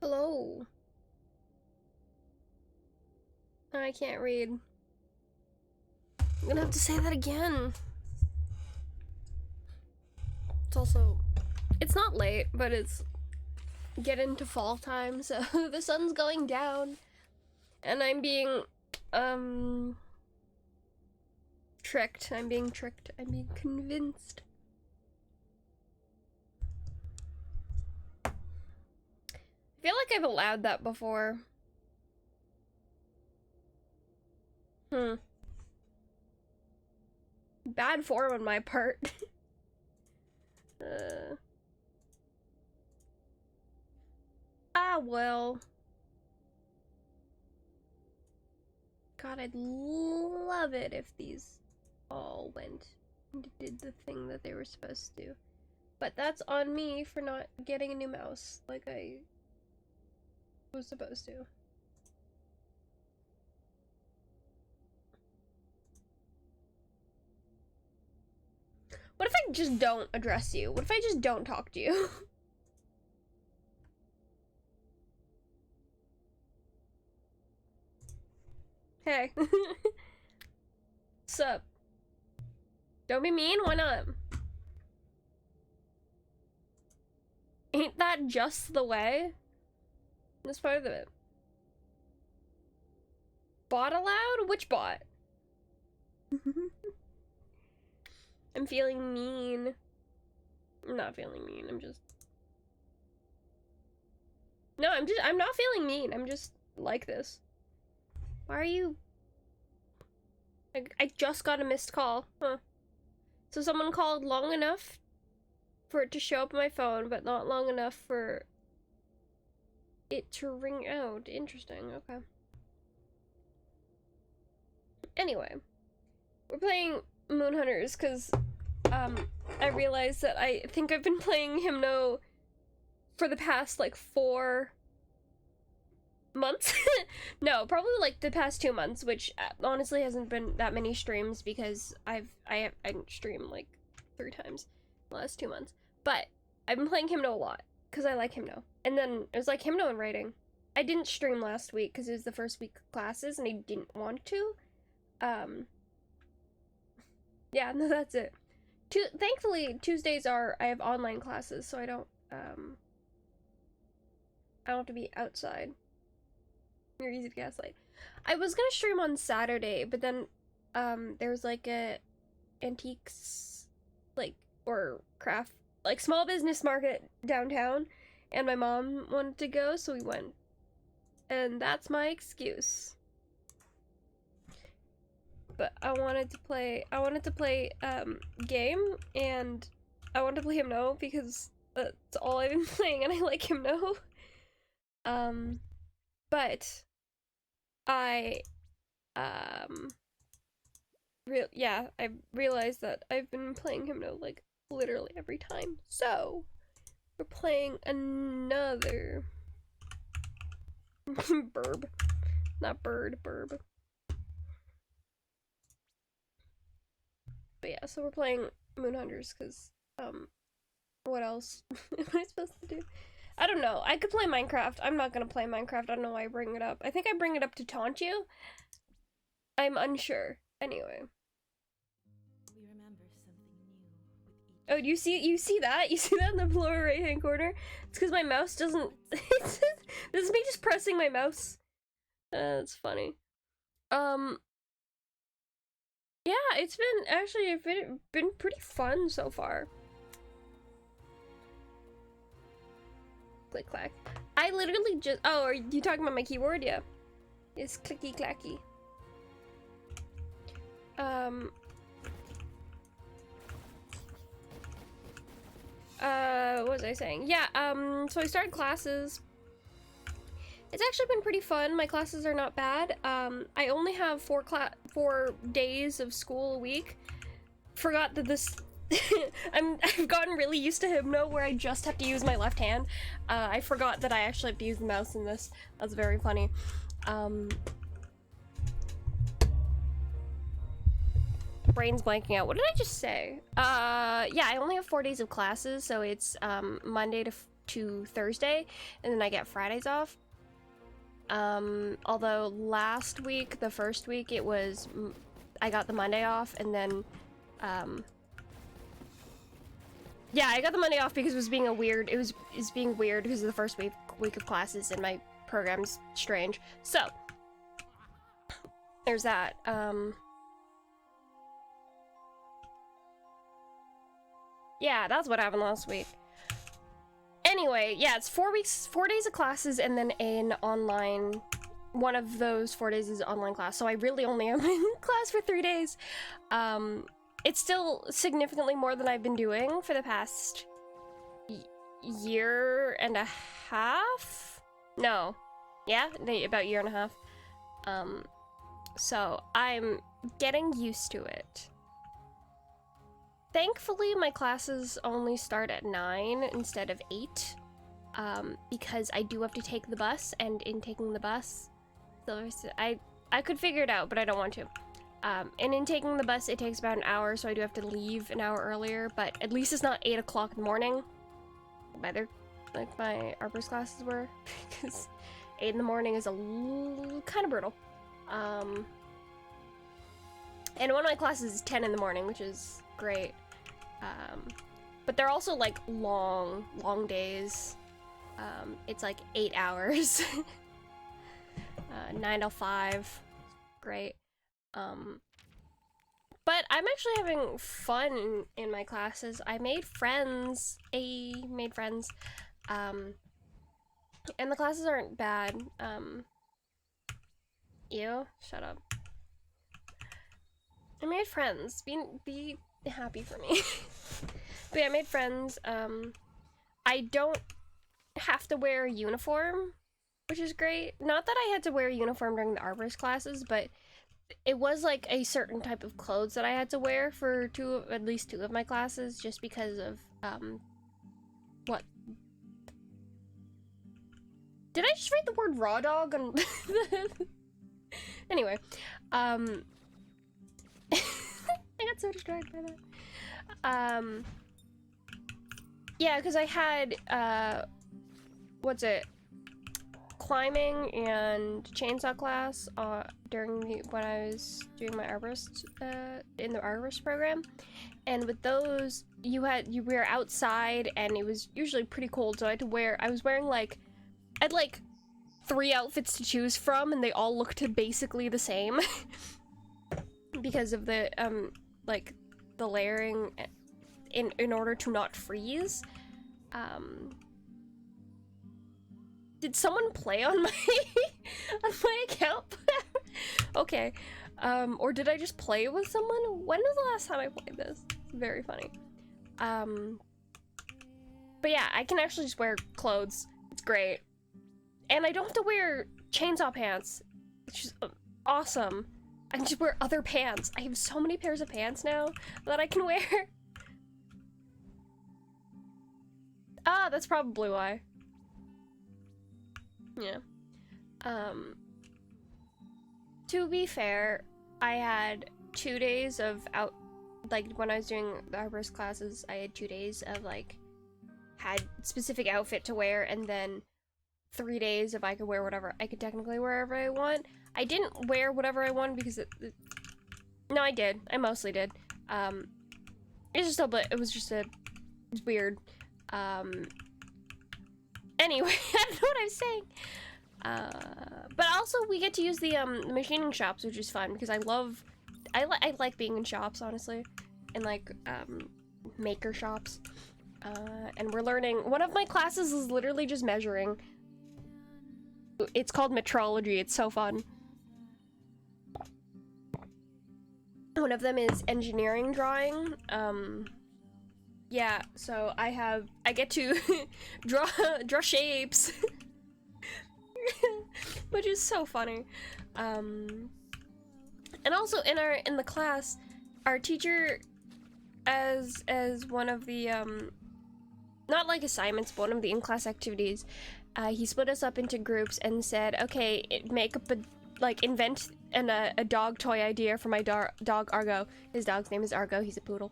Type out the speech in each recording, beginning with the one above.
Hello. I can't read. I'm gonna have to say that again. It's not late, but it's getting to fall time, so the sun's going down. And I'm being, tricked. I'm being tricked. I'm being convinced. I feel like I've allowed that before. Bad form on my part. Well. God, I'd love it if these all went and did the thing that they were supposed to. But that's on me for not getting a new mouse like I was supposed to. What if I just don't address you? What if I just don't talk to you? Hey. Sup? Don't be mean, why not? Ain't that just the way? That's part of it. Bot allowed? Which bot? I'm feeling mean. I'm not feeling mean, I'm just... No, I'm not feeling mean, I'm just like this. Why are you... I just got a missed call, huh? So someone called long enough for it to show up on my phone, but not long enough for it to ring out. Interesting, okay. Anyway, we're playing Moon Hunters because I realized that I think I've been playing Hymno for the past like 4 months. No, probably like the past 2 months, which honestly hasn't been that many streams because I streamed like 3 times the last 2 months. But I've been playing Hymno a lot because I like Hymno. And then it was like Hymno and writing. I didn't stream last week because it was the first week of classes and I didn't want to. Yeah, no, that's it. Thankfully, Tuesdays I have online classes, so I don't have to be outside. You're easy to gaslight. I was gonna stream on Saturday, but then there's like a antiques or craft small business market downtown, and my mom wanted to go, so we went. And that's my excuse. But I wanted to play game, and I wanted to play Hymno because that's all I've been playing and I like Hymno. But I realized that I've been playing Hymno like literally every time. So we're playing another burb. Not bird, burb. But yeah, so we're playing Moon Hunters because what else am I supposed to do? I don't know. I could play Minecraft. I'm not gonna play Minecraft. I don't know why I bring it up. I think I bring it up to taunt you. I'm unsure. Anyway. We remember something new with each... Oh, you see that? You see that in the lower right hand corner? It's because my mouse doesn't... This is me just pressing my mouse. That's funny. Yeah, it's been pretty fun so far. Click clack. I literally just... Oh, are you talking about my keyboard? Yeah. It's clicky clacky. What was I saying? Yeah, so I started classes. It's actually been pretty fun. My classes are not bad. I only have 4 days of school a week. Forgot that this... I've gotten really used to Hymno where I just have to use my left hand. I forgot that I actually have to use the mouse in this. That's very funny. Brain's blanking out. What did I just say? Yeah, I only have 4 days of classes, so it's Monday to Thursday, and then I get Fridays off. Although last week, the first week, it was I got the Monday off, and then yeah, I got the Monday off because it was being being weird because of the first week of classes, and my program's strange. So there's that. Yeah, that's what happened last week. Anyway, yeah, it's 4 days of classes, and then an online, one of those 4 days is online class, so I really only am in class for 3 days. It's still significantly more than I've been doing for the past year and a half? No. Yeah, about year and a half. So I'm getting used to it. Thankfully, my classes only start at 9 instead of 8, because I do have to take the bus, and in taking the bus, I could figure it out, but I don't want to. And in taking the bus, it takes about an hour, so I do have to leave an hour earlier, but at least it's not 8 o'clock in the morning, like my Arbors classes were, because 8 in the morning is kind of brutal. And one of my classes is 10 in the morning, which is great. But they're also like long days. It's like 8 hours. 9 till 5. Great. But I'm actually having fun in my classes. I made friends. And the classes aren't bad. Ew, shut up. I made friends. Be happy for me. But yeah, I made friends. I don't have to wear a uniform, which is great. Not that I had to wear a uniform during the Arborist classes, but it was like a certain type of clothes that I had to wear for at least two of my classes, just because of what? Did I just read the word raw dog on anyway, I got so distracted by that. Yeah, because I had climbing and chainsaw class during when I was doing my arborist in the arborist program, and with those you were outside and it was usually pretty cold, so I was wearing I had 3 outfits to choose from, and they all looked basically the same because of the the layering in order to not freeze. Did someone play on my on my account? Okay. Or did I just play with someone? When was the last time I played this? It's very funny. But yeah, I can actually just wear clothes. It's great. And I don't have to wear chainsaw pants, which is awesome. I can just wear other pants. I have so many pairs of pants now that I can wear. Ah, that's probably why. Yeah. To be fair, I had 2 days of when I was doing the arborist classes, I had 2 days of had specific outfit to wear, and then 3 days if I could wear whatever. I could technically wear whatever I want. I didn't wear whatever I wanted because no, I did. I mostly did. It's just it's weird. Anyway, I don't know what I was saying. But also we get to use the machining shops, which is fun because I like being in shops, honestly, and maker shops. And we're learning. One of my classes is literally just measuring. It's called metrology. It's so fun. One of them is engineering drawing. Yeah, so I get to draw shapes, which is so funny. And also in the class, our teacher, as one of the not like assignments, but one of the in-class activities, he split us up into groups and said, okay, make up invent a dog toy idea for my dog Argo. His dog's name is Argo. He's a poodle.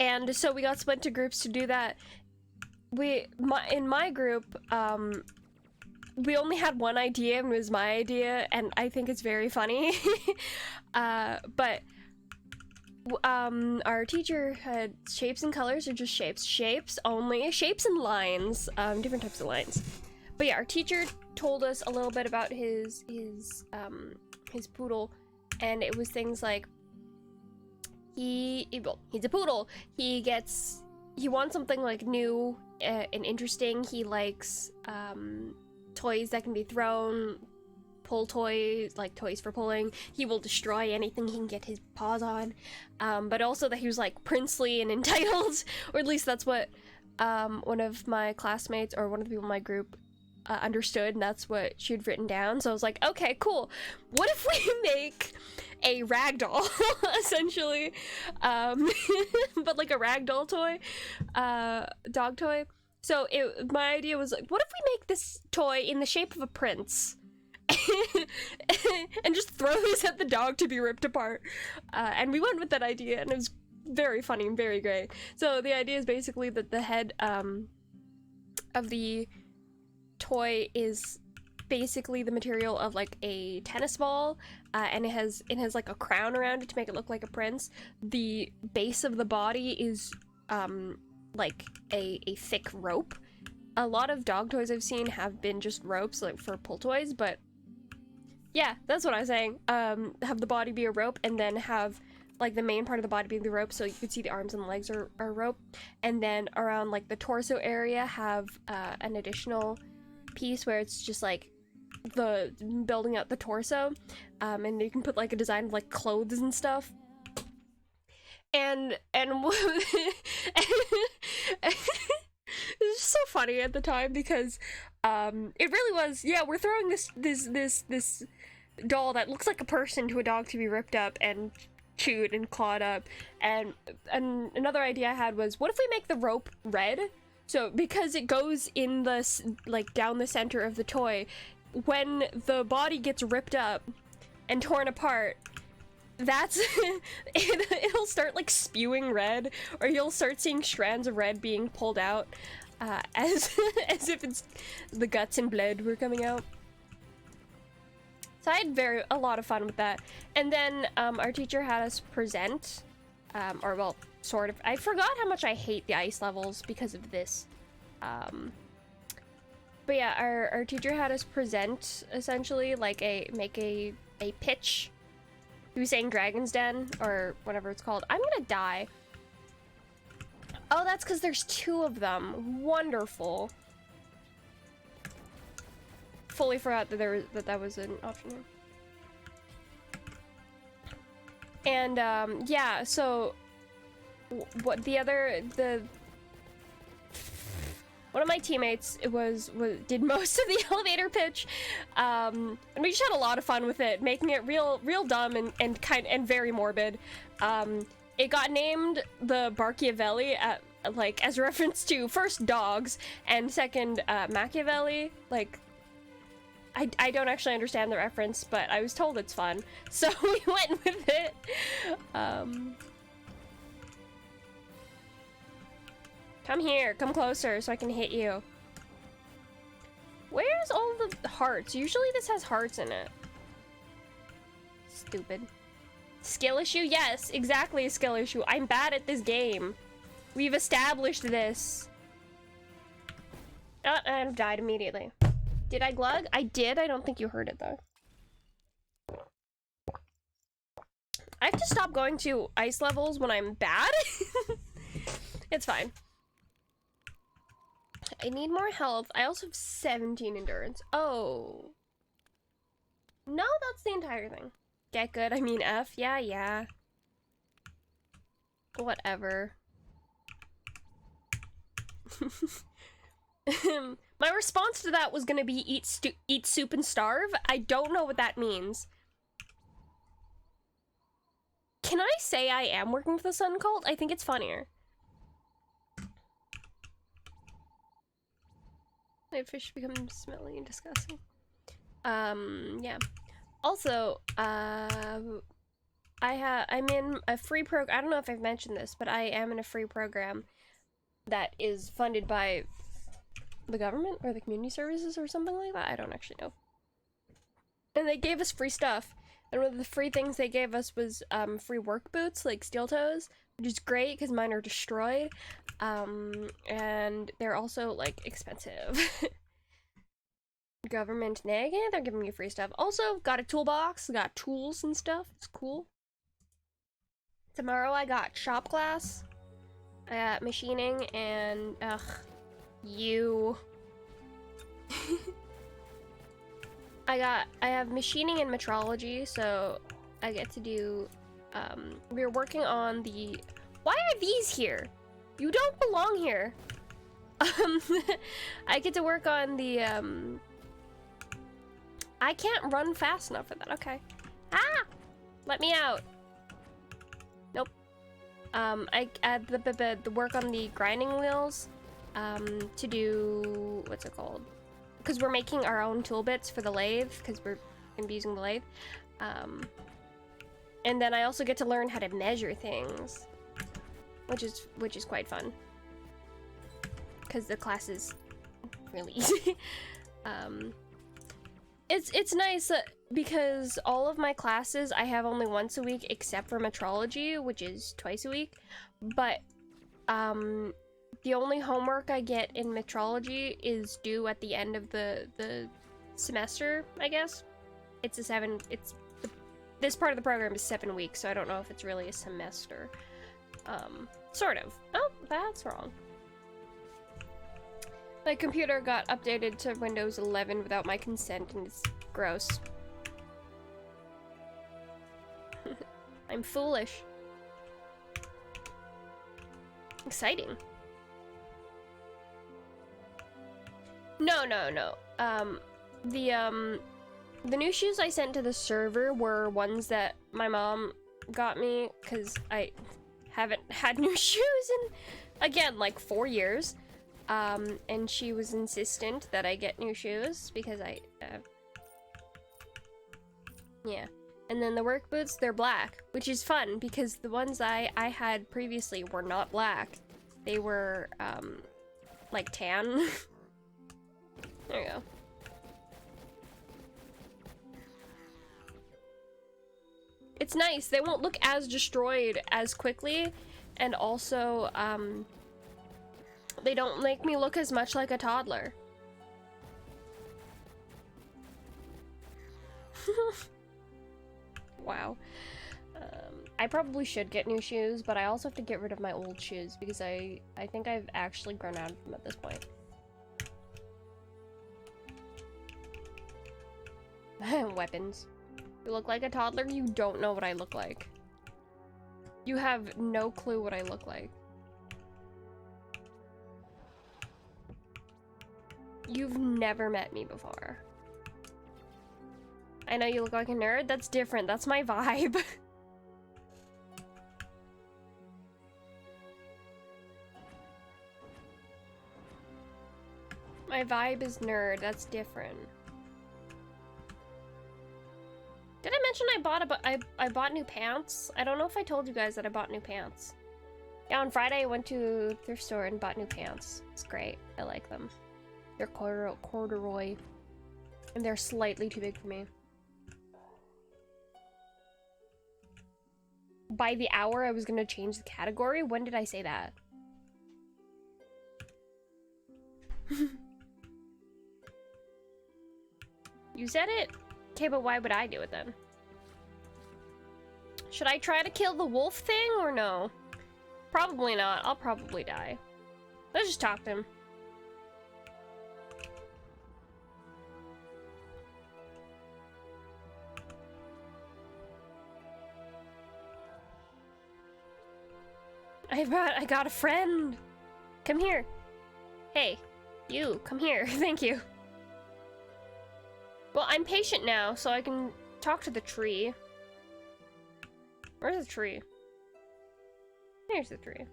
And so we got split into groups to do that. In my group, we only had one idea, and it was my idea, and I think it's very funny. But our teacher had shapes and colors, or just shapes only, shapes and lines, different types of lines. But yeah, our teacher told us a little bit about his poodle, and it was things like he's a poodle. He wants something like new and interesting. He likes toys that can be thrown, pull toys, like toys for pulling. He will destroy anything he can get his paws on. But also that he was like princely and entitled, or at least that's what one of my classmates, or one of the people in my group, understood, and that's what she'd written down. So I was like, okay, cool. What if we make a ragdoll, essentially, but like a ragdoll toy, dog toy. So my idea was like, what if we make this toy in the shape of a prince, and just throw this at the dog to be ripped apart? And we went with that idea, and it was very funny and very great. So the idea is basically that the head of the toy is basically the material of like a tennis ball, and it has like a crown around it to make it look like a prince. The base of the body is like a thick rope. A lot of dog toys I've seen have been just ropes, like for pull toys, but yeah, that's what I was saying. Have the body be a rope, and then have like the main part of the body being the rope, so you could see the arms and the legs are rope, and then around like the torso area have an additional piece where it's just like the building out the torso, and you can put like a design of like clothes and stuff, and it was just so funny at the time, because it really was, yeah, we're throwing this doll that looks like a person to a dog to be ripped up and chewed and clawed up. And another idea I had was, what if we make the rope red? So because it goes in the, like, down the center of the toy, when the body gets ripped up and torn apart, that's it'll start like spewing red, or you'll start seeing strands of red being pulled out, as as if it's the guts and blood were coming out. So I had a lot of fun with that. And then our teacher had us present, or well, sort of. I forgot how much I hate the ice levels because of this. But yeah, our teacher had us present, essentially, like make a pitch. He was saying Dragon's Den, or whatever it's called. I'm gonna die. Oh, that's because there's 2 of them. Wonderful. Fully forgot that that was an option here. And yeah, so one of my teammates did most of the elevator pitch, and we just had a lot of fun with it, making it real dumb and very morbid. It got named the Barchiavelli like as a reference to first dogs, and second Machiavelli. Like, I don't actually understand the reference, but I was told it's fun, so we went with it. Come here, come closer so I can hit you. Where's all the hearts? Usually this has hearts in it. Stupid. Skill issue? Yes, exactly a skill issue. I'm bad at this game. We've established this. Oh, and I've died immediately. Did I glug? I did. I don't think you heard it though. I have to stop going to ice levels when I'm bad. It's fine. I need more health. I also have 17 endurance. Oh. No, that's the entire thing. Get good. I mean F. Yeah. Whatever. My response to that was gonna be eat soup and starve. I don't know what that means. Can I say I am working for the Sun Cult? I think it's funnier. My fish become smelly and disgusting. Yeah. Also, I'm in a free program. I don't know if I've mentioned this, but I am in a free program that is funded by the government or the community services or something like that. I don't actually know. And they gave us free stuff. And one of the free things they gave us was free work boots, like steel toes, which is great because mine are destroyed. And they're also like expensive. Government nagging, they're giving me free stuff. Also, got a toolbox, got tools and stuff. It's cool. Tomorrow I got shop class. I got machining and you. I have machining and metrology, so I get to do we're working on the why are these here? You don't belong here. I get to work on the I can't run fast enough for that. Okay. Ah! Let me out. Nope. I add the work on the grinding wheels to do what's it called? Because we're making our own tool bits for the lathe because we're gonna be using the lathe. And then I also get to learn how to measure things, which is quite fun. Because the class is really easy. It's nice because all of my classes I have only once a week except for metrology, which is twice a week. But the only homework I get in metrology is due at the end of the semester, I guess. This part of the program is 7 weeks, so I don't know if it's really a semester. Sort of. Oh, that's wrong. My computer got updated to Windows 11 without my consent, and it's gross. I'm foolish. Exciting. No. The new shoes I sent to the server were ones that my mom got me because I haven't had new shoes in, again, like 4 years. And she was insistent that I get new shoes because yeah. And then the work boots, they're black, which is fun because the ones I had previously were not black. They were, like tan. There you go. It's nice. They won't look as destroyed as quickly, and also, they don't make me look as much like a toddler. Wow. I probably should get new shoes, but I also have to get rid of my old shoes because I think I've actually grown out of them at this point. Weapons. You look like a toddler? You don't know what I look like. You have no clue what I look like. You've never met me before. I know you look like a nerd. That's different. That's my vibe. My vibe is nerd. That's different. Did I mention I bought new pants? I don't know if I told you guys that I bought new pants. Yeah, on Friday I went to a thrift store and bought new pants. It's great. I like them. They're corduroy. And they're slightly too big for me. By the hour I was gonna change the category? When did I say that? You said it? Okay, but why would I do it then? Should I try to kill the wolf thing or no? Probably not. I'll probably die. Let's just talk to him. I got a friend. Come here. Hey, you, come here. Thank you. Well, I'm patient now, so I can talk to the tree. Where's the tree? Here's the tree.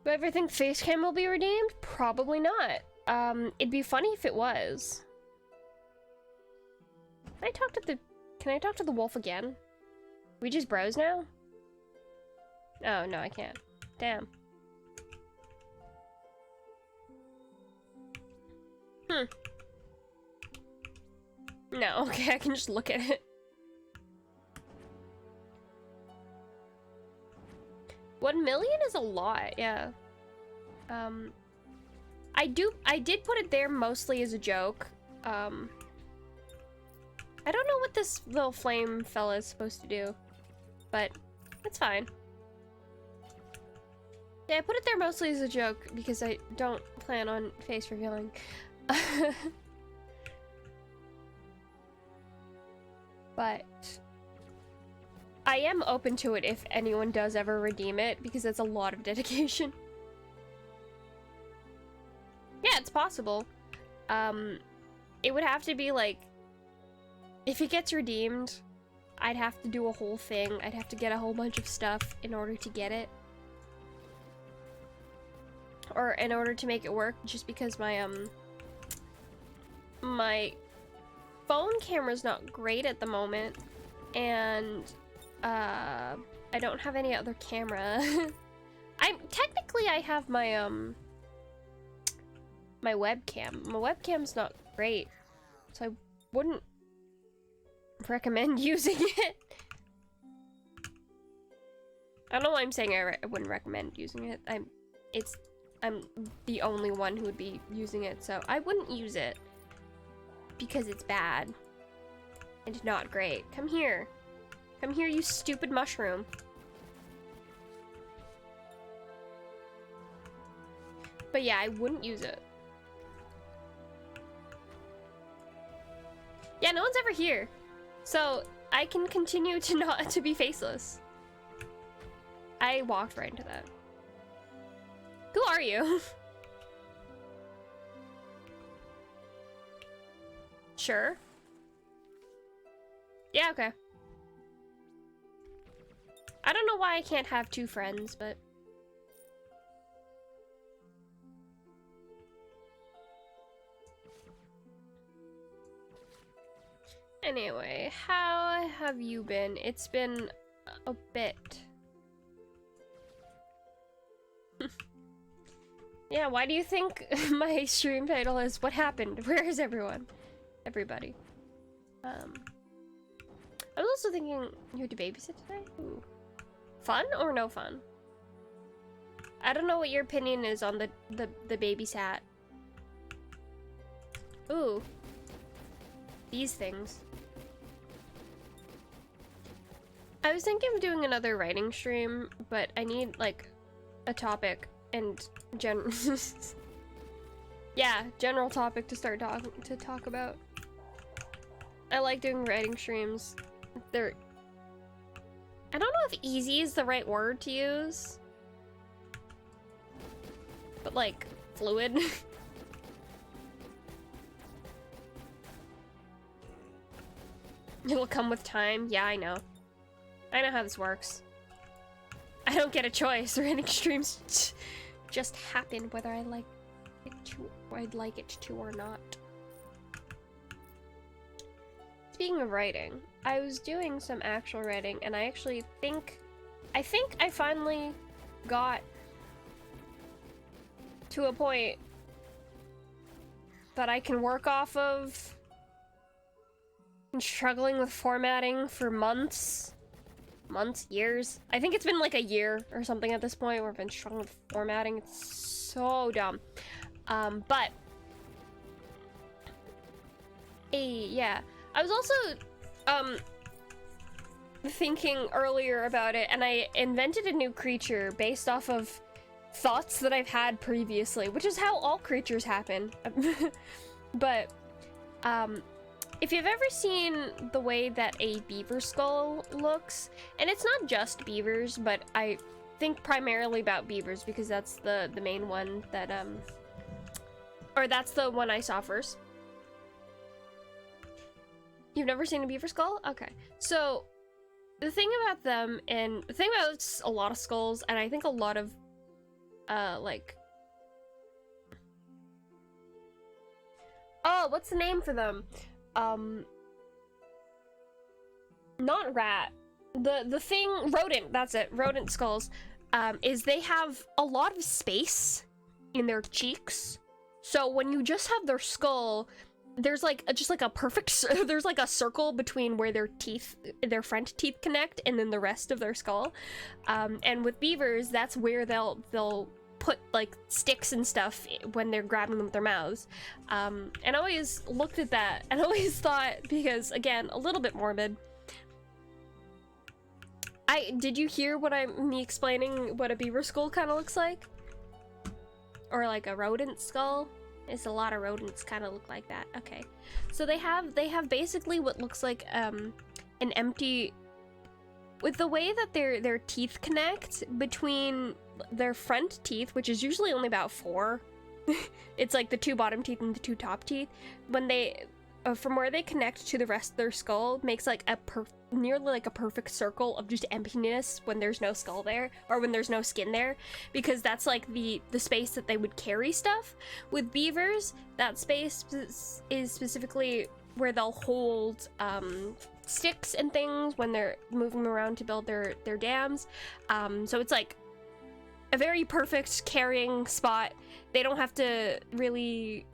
Do I ever think Facecam will be redeemed? Probably not. It'd be funny if it was. Can I talk to the wolf again? We just bros now? Oh, no, I can't. Damn. No, okay, I can just look at it. 1 million is a lot, yeah. I did put it there mostly as a joke. I don't know what this little flame fella is supposed to do, but it's fine. Yeah, I put it there mostly as a joke because I don't plan on face revealing. But I am open to it if anyone does ever redeem it, because that's a lot of dedication. Yeah, it's possible. It would have to be like, if it gets redeemed, I'd have to do a whole thing. I'd have to get a whole bunch of stuff in order to get it. Or in order to make it work, just because my my phone camera's not great at the moment, and I don't have any other camera. I have my my webcam. My webcam's not great, so I wouldn't recommend using it. I don't know why I'm saying I wouldn't recommend using it. I'm the only one who would be using it, so I wouldn't use it because it's bad and not great. Come here. Come here, you stupid mushroom. But yeah, I wouldn't use it. Yeah, no one's ever here. So I can continue to not to be faceless. I walked right into that. Who are you? Sure. Yeah, okay. I don't know why I can't have 2 friends, but... Anyway, how have you been? It's been a bit. Yeah, why do you think my stream title is What Happened? Where is everyone? Everybody. I was also thinking you had to babysit today? Ooh. Fun or no fun? I don't know what your opinion is on the babysat. Ooh. These things. I was thinking of doing another writing stream, but I need, like, a topic and yeah, general topic to start talk about. I like doing writing streams. They're... I don't know if easy is the right word to use. But, like, fluid. It'll come with time. Yeah, I know. I know how this works. I don't get a choice. Writing streams just happen whether I like it to, or I'd like it to or not. Speaking of writing, I was doing some actual writing, and I actually think I finally got to a point that I can work off of. Been struggling with formatting for months, years. I think it's been like a year or something at this point where I've been struggling with formatting. It's so dumb. But yeah, I was also thinking earlier about it, and I invented a new creature based off of thoughts that I've had previously, which is how all creatures happen. But if you've ever seen the way that a beaver skull looks, and it's not just beavers, but I think primarily about beavers because that's the main one that or that's the one I saw first. You've never seen a beaver skull? Okay. So the thing about them, and the thing about a lot of skulls, and I think a lot of like, oh, what's the name for them? not rat. The thing, rodent, that's it, rodent skulls, is they have a lot of space in their cheeks. So when you just have their skull, there's like just like a perfect there's like a circle between where their teeth, their front teeth connect, and then the rest of their skull. And with beavers, that's where they'll put like sticks and stuff when they're grabbing them with their mouths. And I always looked at that and always thought, because again, a little bit morbid, did you hear what me explaining what a beaver skull kind of looks like? Or like a rodent skull? It's a lot of rodents kind of look like that. Okay, so they have basically what looks like an empty, with the way that their teeth connect between their front teeth, which is usually only about 4. It's like the 2 bottom teeth and the 2 top teeth. When they from where they connect to the rest of their skull makes like nearly like a perfect circle of just emptiness when there's no skull there, or when there's no skin there, because that's like the space that they would carry stuff. With beavers, that space is specifically where they'll hold sticks and things when they're moving around to build their dams. So it's like a very perfect carrying spot. They don't have to really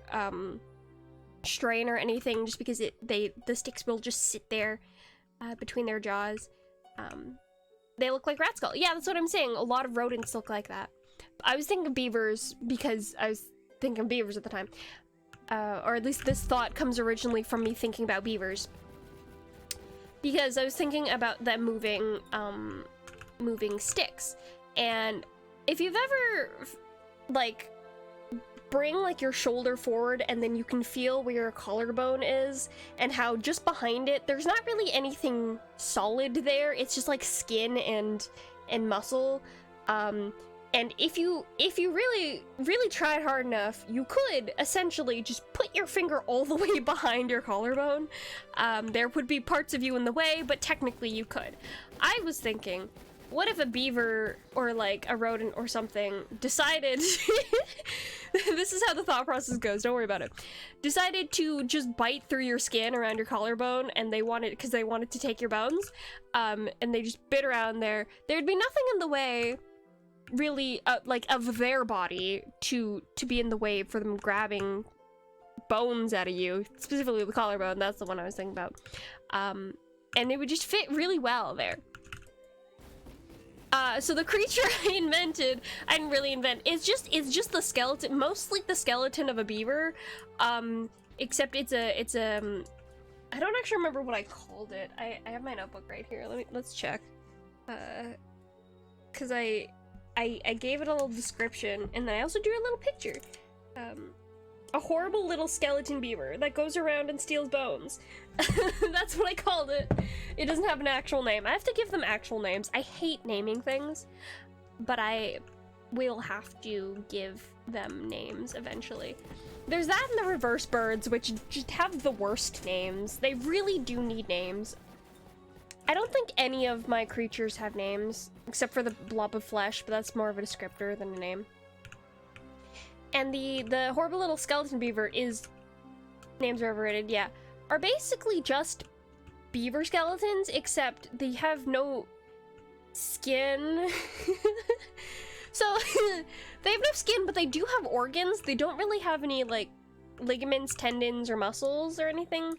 strain or anything, just because the sticks will just sit there between their jaws. They look like rat skull. Yeah, that's what I'm saying. A lot of rodents look like that. I was thinking of beavers because I was thinking of beavers at the time. Or at least this thought comes originally from me thinking about beavers. Because I was thinking about them moving sticks. And if you've ever, like, bring like your shoulder forward and then you can feel where your collarbone is, and how just behind it there's not really anything solid there, it's just like skin and muscle. And if you really tried hard enough, you could essentially just put your finger all the way behind your collarbone. There would be parts of you in the way, but technically you could. I was thinking, what if a beaver or like a rodent or something decided this is how the thought process goes, don't worry about it, decided to just bite through your skin around your collarbone, and they wanted to take your bones, and they just bit around there. There'd be nothing in the way really like of their body to be in the way for them grabbing bones out of you, specifically the collarbone. That's the one I was thinking about. And it would just fit really well there. So the creature I didn't really invent. It's just the skeleton, mostly the skeleton of a beaver. Except it's a I don't actually remember what I called it. I have my notebook right here. Let's check. Cause I gave it a little description, and then I also drew a little picture. A horrible little skeleton beaver that goes around and steals bones. That's what I called it. It doesn't have an actual name. I have to give them actual names. I hate naming things, but I will have to give them names eventually. There's that and the reverse birds, which just have the worst names. They really do need names. I don't think any of my creatures have names, except for the blob of flesh, but that's more of a descriptor than a name. And the horrible little skeleton beaver is, names are overrated, yeah, are basically just beaver skeletons, except they have no skin. So they have no skin, but they do have organs. They don't really have any like ligaments, tendons, or muscles or anything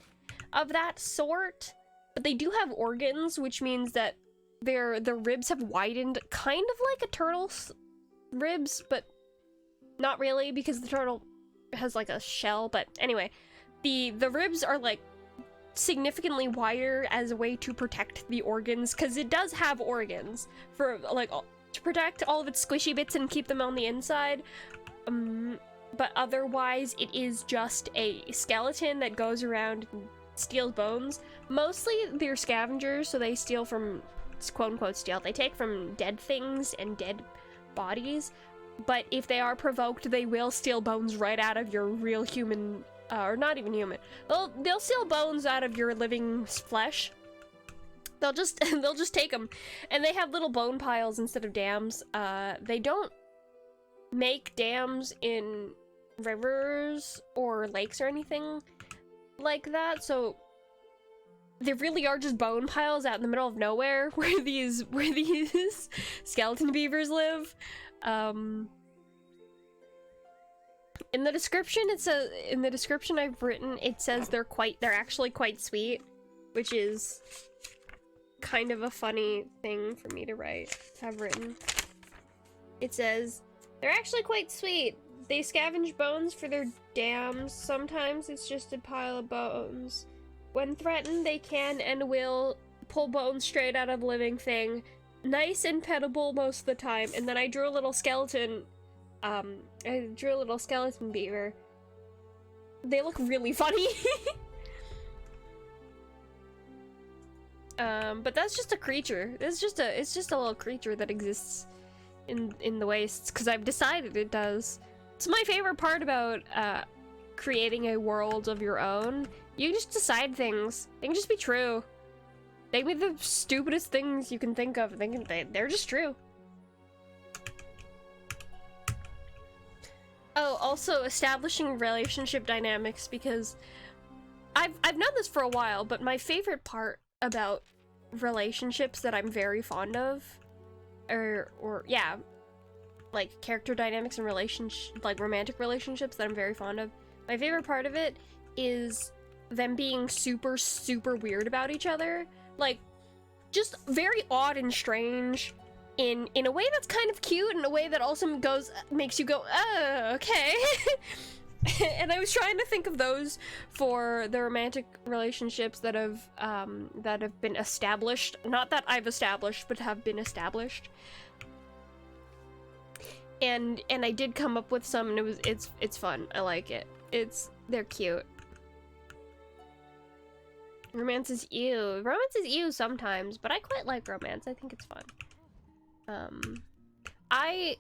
of that sort, but they do have organs, which means that their ribs have widened, kind of like a turtle's ribs, but not really, because the turtle has like a shell. But anyway, the ribs are like significantly wider as a way to protect the organs, because it does have organs for like to protect all of its squishy bits and keep them on the inside. But otherwise it is just a skeleton that goes around and steals bones. Mostly they're scavengers, so they steal from, quote-unquote steal, they take from dead things and dead bodies. But if they are provoked, they will steal bones right out of your real human, or not even human. They'll steal bones out of your living flesh. They'll just take them, and they have little bone piles instead of dams. They don't make dams in rivers or lakes or anything like that, so they really are just bone piles out in the middle of nowhere where these skeleton beavers live. In the description I've written, it says they're actually quite sweet, which is kind of a funny thing for me to have written. It says they're actually quite sweet. They scavenge bones for their dams. Sometimes it's just a pile of bones. When threatened, they can and will pull bones straight out of a living thing. Nice and pettable most of the time. And then I drew a little skeleton. I drew a little skeleton beaver. They look really funny. But that's just a creature. It's just a little creature that exists in the wastes because I've decided it does. It's my favorite part about creating a world of your own. You can just decide things. They can just be true. They can be the stupidest things you can think of. They're just true. Oh, also establishing relationship dynamics, because I've known this for a while, but my favorite part about relationships that I'm very fond of, or yeah, like character dynamics and like romantic relationships that I'm very fond of. My favorite part of it is them being super, super weird about each other. Like, just very odd and strange in a way that's kind of cute, in a way that also makes you go, oh, okay. And I was trying to think of those for the romantic relationships that have been established. Not that I've established, but have been established. And I did come up with some, and it's fun. I like it. They're cute. Romance is ew. Romance is ew sometimes, but I quite like romance. I think it's fun. I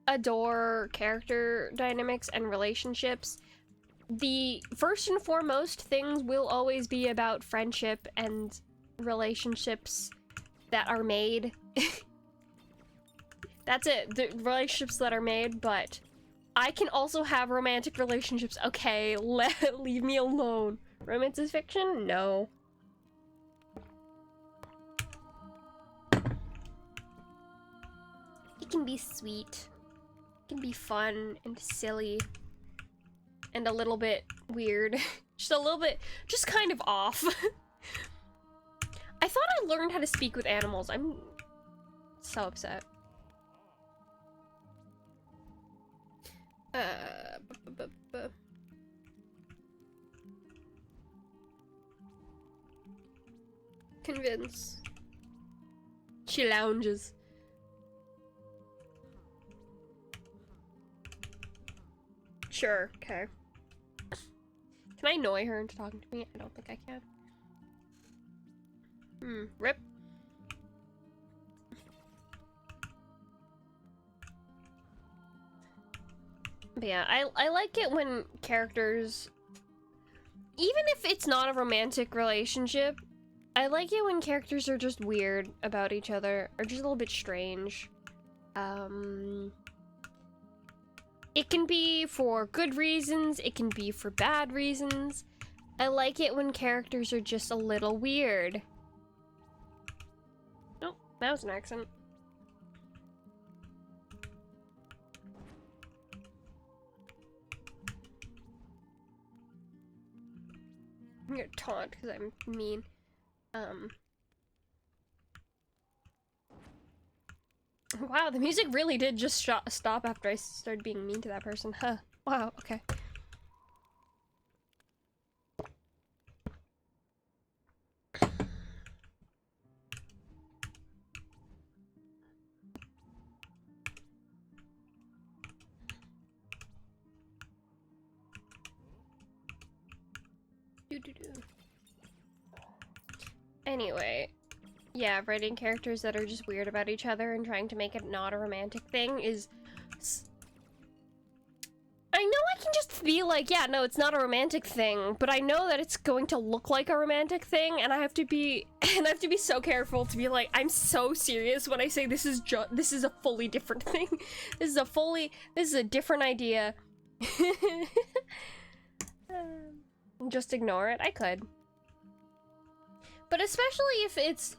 adore character dynamics and relationships. The first and foremost things will always be about friendship and relationships that are made. That's it, the relationships that are made, but I can also have romantic relationships. Okay, leave me alone. Romance is fiction? No. It can be sweet. It can be fun and silly. And a little bit weird. Just a little bit, just kind of off. I thought I learned how to speak with animals. I'm so upset. Convince. She lounges. Sure, okay. Can I annoy her into talking to me? I don't think I can. Rip. But yeah, I like it when characters, even if it's not a romantic relationship, I like it when characters are just weird about each other, or just a little bit strange. It can be for good reasons, it can be for bad reasons. I like it when characters are just a little weird. Nope, that was an accent. I'm gonna taunt because I'm mean. Wow, the music really did just stop after I started being mean to that person. Huh. Wow, okay. Anyway, yeah, writing characters that are just weird about each other and trying to make it not a romantic thing is... I know I can just be like, yeah, no, it's not a romantic thing, but I know that it's going to look like a romantic thing, and I have to be so careful to be like, I'm so serious when I say this is a fully different thing. This is a different idea. Just ignore it? I could. But especially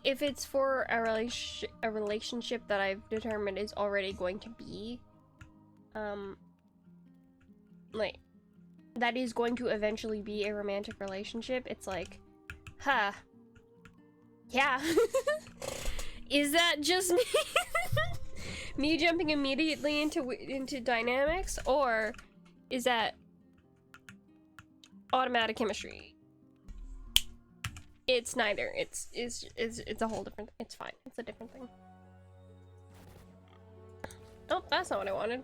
if it's for a relationship that I've determined is already going to be, like, that is going to eventually be a romantic relationship. It's like, huh, yeah. Is that just me? Me jumping immediately into dynamics, or is that automatic chemistry? It's neither. It's a whole different. It's fine. It's a different thing. Oh, that's not what I wanted.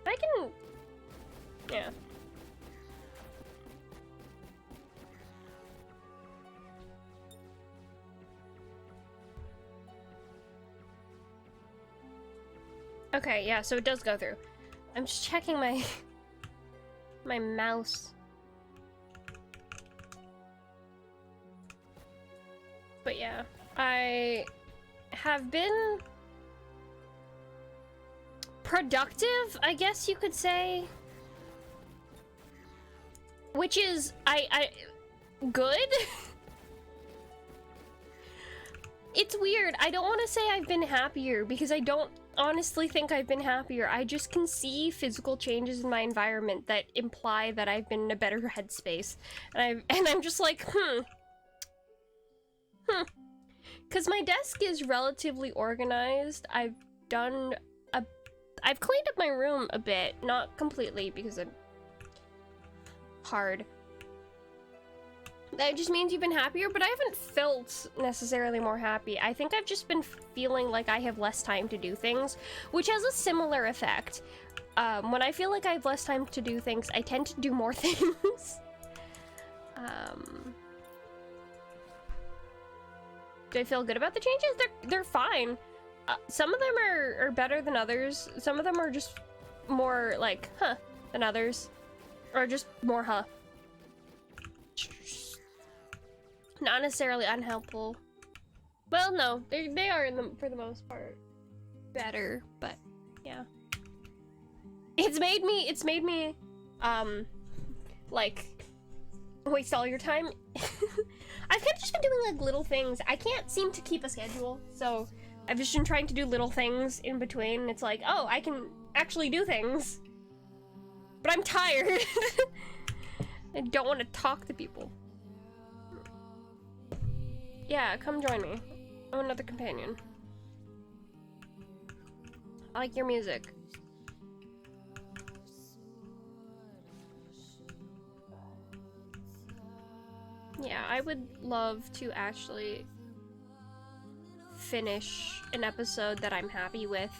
I can. Yeah. Okay, yeah, so it does go through. I'm just checking my my mouse. But yeah, I have been productive, I guess you could say. Which is I good? It's weird. I don't want to say I've been happier because I don't honestly think I've been happier. I just can see physical changes in my environment that imply that I've been in a better headspace. And I'm just like, because my desk is relatively organized. I've cleaned up my room a bit, not completely because I'm hard. That just means you've been happier, but I haven't felt necessarily more happy. I think I've just been feeling like I have less time to do things, which has a similar effect. When I feel like I have less time to do things, I tend to do more things. Do I feel good about the changes? They're fine. Some of them are better than others. Some of them are just more like, huh, than others. Or just more, huh. Not necessarily unhelpful. Well, no, they are for the most part better, but yeah. It's made me like waste all your time. I've kind of just been doing like little things. I can't seem to keep a schedule, so I've just been trying to do little things in between. It's like, oh, I can actually do things, but I'm tired. I don't want to talk to people. Yeah, come join me. I'm another companion. I like your music. Yeah, I would love to actually finish an episode that I'm happy with.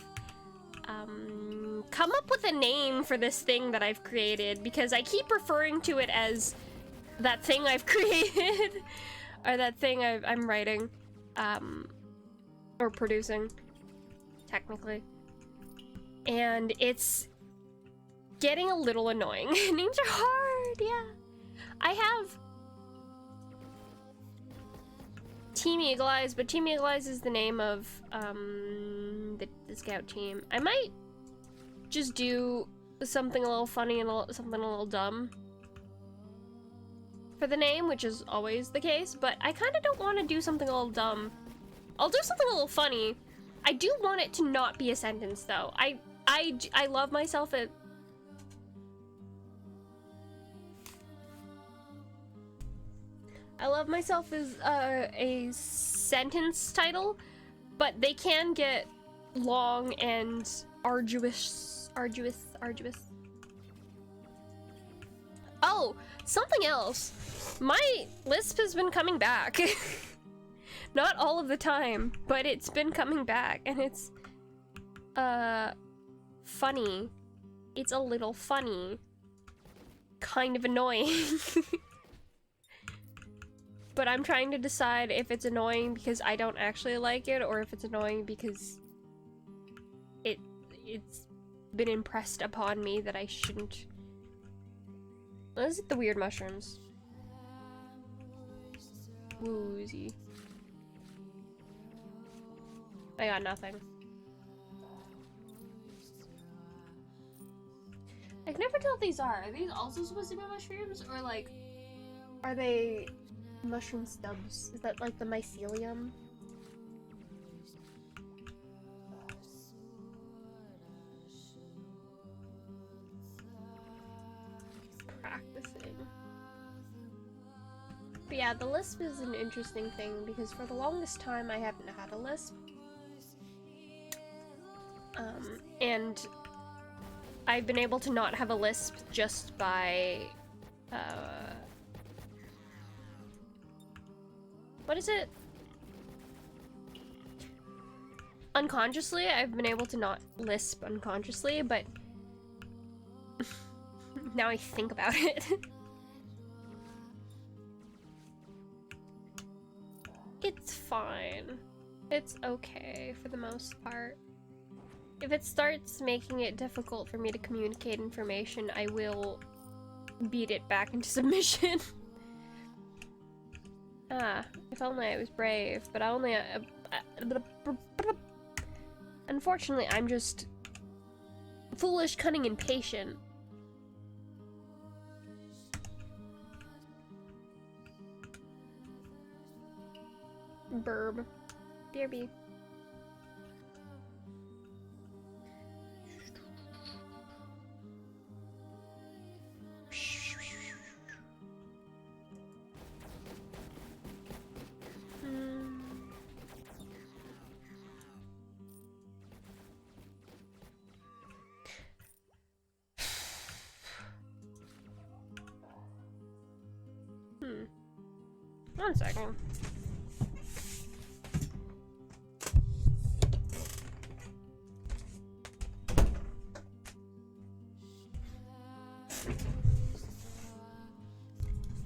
Come up with a name for this thing that I've created, because I keep referring to it as that thing I've created. Or that thing I'm writing, or producing, technically. And it's getting a little annoying. Names are hard, yeah. I have Team Eagle Eyes, but Team Eagle Eyes is the name of, the scout team. I might just do something a little funny and something a little dumb for the name, which is always the case, but I kind of don't want to do something a little dumb. I'll do something a little funny. I do want it to not be a sentence, though. I love myself at... I love myself as a sentence title, but they can get long and arduous. Oh, something else. My lisp has been coming back. Not all of the time, but it's been coming back, and it's funny. It's a little funny. Kind of annoying. But I'm trying to decide if it's annoying because I don't actually like it, or if it's annoying because it's been impressed upon me that I shouldn't. Let's hit the weird mushrooms. Woozy. I got nothing. I can never tell what these are. Are these also supposed to be mushrooms, or like Are they mushroom stubs? Is that like the mycelium? Practicing. But yeah, the lisp is an interesting thing because for the longest time I haven't had a lisp. And I've been able to not have a lisp just by, what is it? Unconsciously, I've been able to not lisp unconsciously, but now I think about it. It's fine. It's okay for the most part. If it starts making it difficult for me to communicate information, I will beat it back into submission. If only I was brave, but I only... Unfortunately, I'm just foolish, cunning, and patient. Burb. BRB. One second.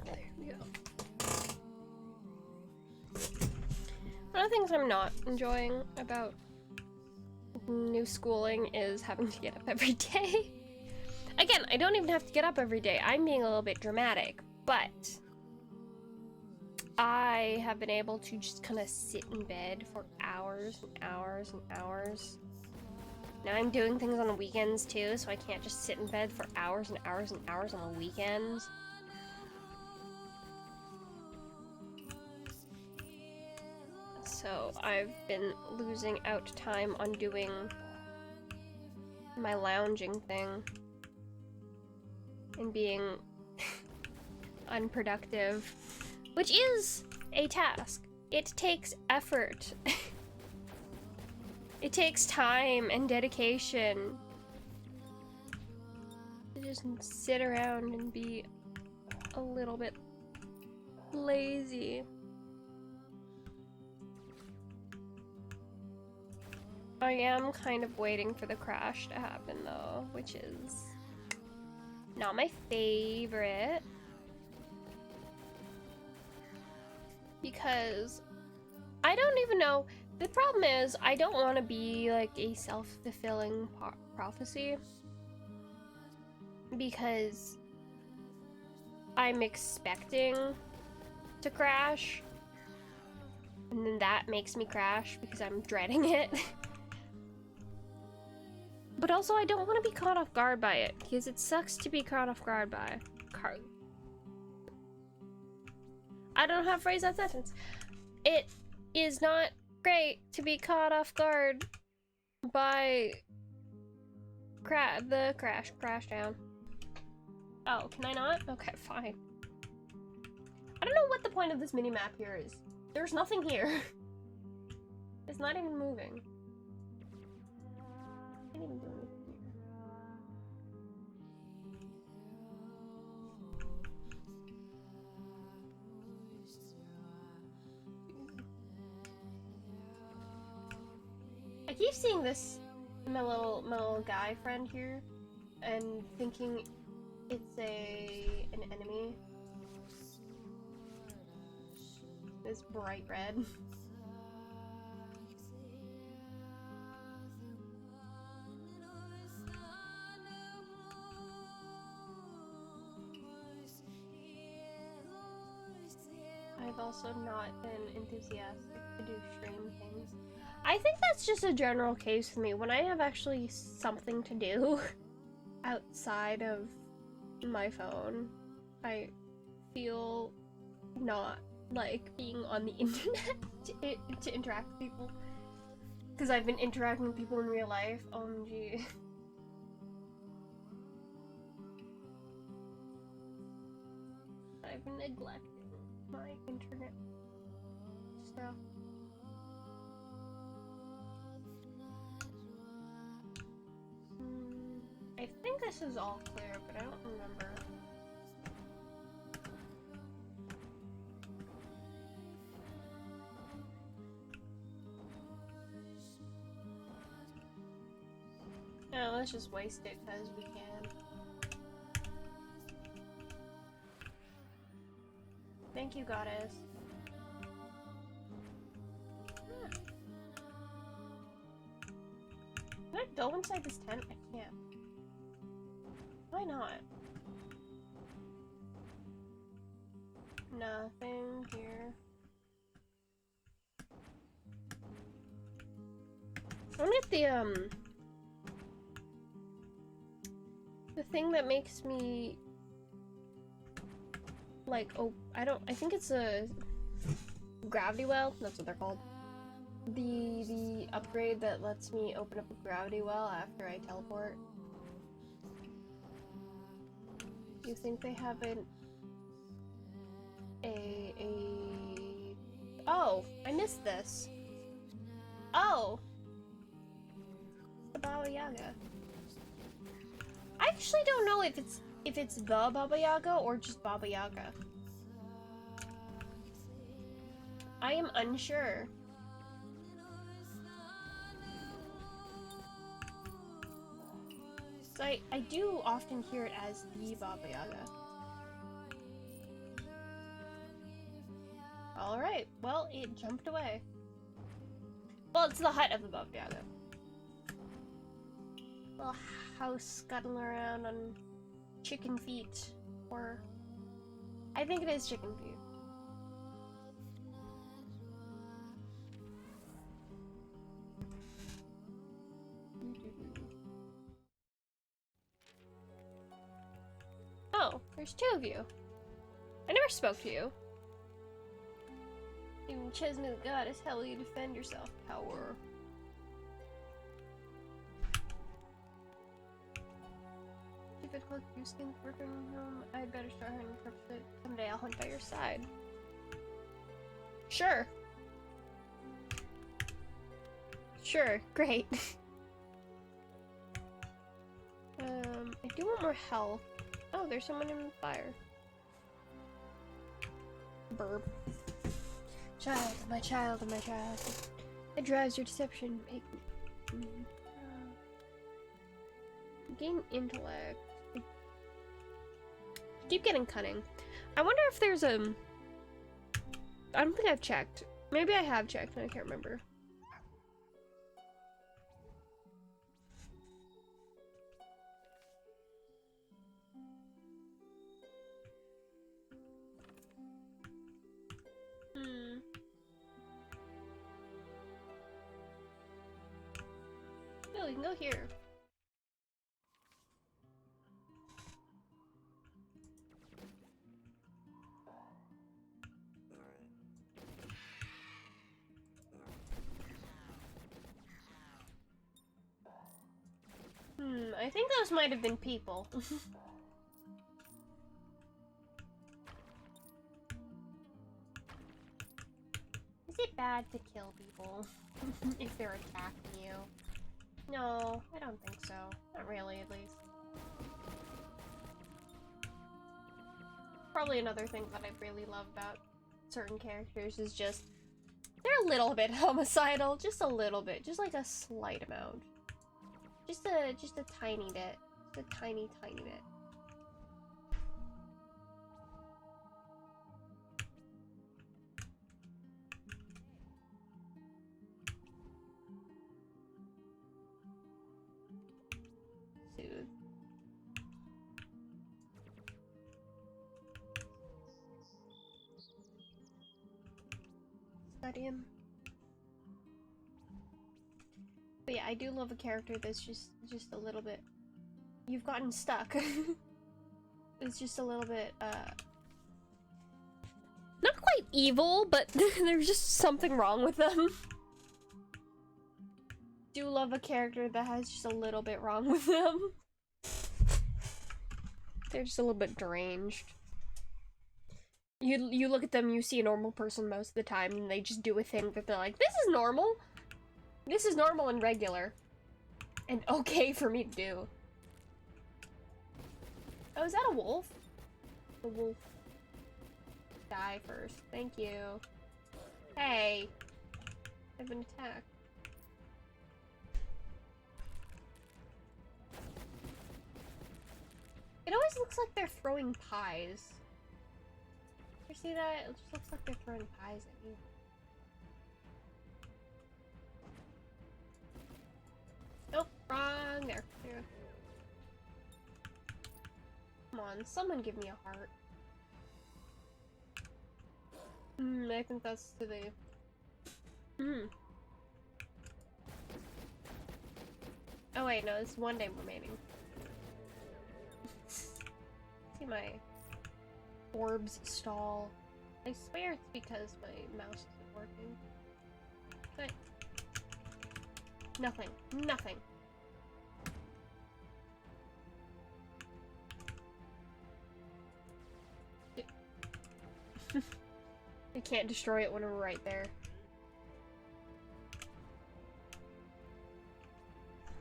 There we go. One of the things I'm not enjoying about new schooling is having to get up every day. Again, I don't even have to get up every day. I'm being a little bit dramatic, but I have been able to just kind of sit in bed for hours and hours and hours. Now I'm doing things on the weekends too, so I can't just sit in bed for hours and hours and hours on the weekends. So I've been losing out time on doing my lounging thing and being unproductive, which is a task. It takes effort. It takes time and dedication to just sit around and be a little bit lazy. I am kind of waiting for the crash to happen though, which is not my favorite. Because I don't even know. The problem is I don't want to be like a self-fulfilling prophecy, because I'm expecting to crash, and then that makes me crash because I'm dreading it. But also I don't want to be caught off guard by it, because it sucks to be caught off guard by I don't know how to phrase that sentence. It is not great to be caught off guard by the crash down. Oh, can I not? Okay, fine. I don't know what the point of this mini-map here is. There's nothing here. It's not even moving. I can't even do anything here. I keep seeing this, my little guy friend here, and thinking it's an enemy. It's bright red. I've also not been enthusiastic to do stream things. I think that's just a general case with me. When I have actually something to do outside of my phone, I feel not like being on the internet to interact with people. Because I've been interacting with people in real life. OMG. I've been neglecting my internet stuff. I think this is all clear, but I don't remember. No, let's just waste it because we can. Thank you, goddess. Can I go inside this tent? I can't. Why not? Nothing here. I wanna get the thing that makes me like, oh, I think it's a gravity well, that's what they're called. The upgrade that lets me open up a gravity well after I teleport. You think they have oh, I missed this. Oh, the Baba Yaga. I actually don't know if it's the Baba Yaga or just Baba Yaga. I am unsure. So I do often hear it as the Baba Yaga. Alright, well, it jumped away. Well, it's the hut of the Baba Yaga. Little house scuttling around on chicken feet. Or... I think it is chicken feet. Oh, there's two of you. I never spoke to you. Even Chesney the goddess, how will you defend yourself, power? If it close to your skin for returning home, I'd better start hunting purpose. Someday I'll hunt by your side. Sure. Sure, great. I do want more health. Oh, there's someone in the fire. Burp. Child, my child, my child. It drives your deception. Gain intellect. Keep getting cunning. I wonder if there's I don't think I've checked. Maybe I have checked and I can't remember. No, we can go here. I think those might have been people. Is it bad to kill people if they're attacking you? No, I don't think so. Not really, at least. Probably another thing that I really love about certain characters is just they're a little bit homicidal, just a little bit, just like a slight amount. Just a tiny bit. Just a tiny bit. Soothe. Study him. But yeah, I do love a character that's just a little bit... You've gotten stuck. It's just a little bit, not quite evil, but there's just something wrong with them. Do love a character that has just a little bit wrong with them. They're just a little bit deranged. You look at them, you see a normal person most of the time, and they just do a thing that they're like, this is normal. This is normal and regular. And okay for me to do. Oh, is that a wolf? The wolf. Die first. Thank you. Hey. I've been attacked. It always looks like they're throwing pies. You see that? It just looks like they're throwing pies at me. Nope, wrong there. Yeah. Come on, someone give me a heart. I think that's to the... Oh wait, no, it's one day remaining. See my orbs stall. I swear it's because my mouse isn't working. But... nothing. Nothing. I can't destroy it when we're right there.